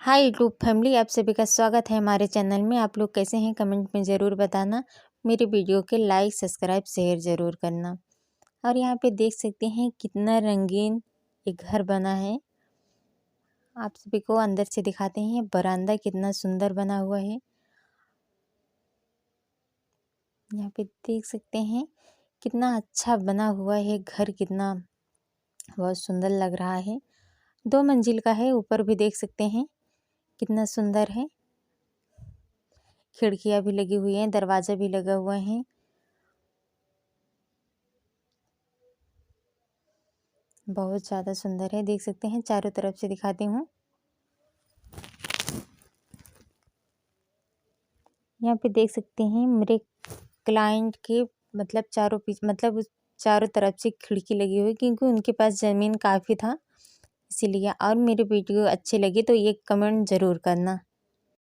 Hi YouTube family, आप सभी का स्वागत है हमारे चैनल में। आप लोग कैसे हैं कमेंट में ज़रूर बताना। मेरे वीडियो के लाइक सब्सक्राइब शेयर ज़रूर करना। और यहाँ पे देख सकते हैं कितना रंगीन एक घर बना है। आप सभी को अंदर से दिखाते हैं बरामदा कितना सुंदर बना हुआ है। यहाँ पे देख सकते हैं कितना अच्छा बना हुआ है घर, कितना बहुत सुंदर लग रहा है। 2 मंजिल का है। ऊपर भी देख सकते हैं कितना सुंदर है। खिड़कियां भी लगी हुई हैं, दरवाजा भी लगा हुआ है। बहुत ज़्यादा सुंदर है, देख सकते हैं। चारों तरफ से दिखाती हूँ। यहाँ पे देख सकते हैं मेरे क्लाइंट के चारों तरफ से खिड़की लगी हुई, क्योंकि उनके पास ज़मीन काफ़ी था इसीलिए। और मेरे वीडियो अच्छे लगे तो एक कमेंट ज़रूर करना।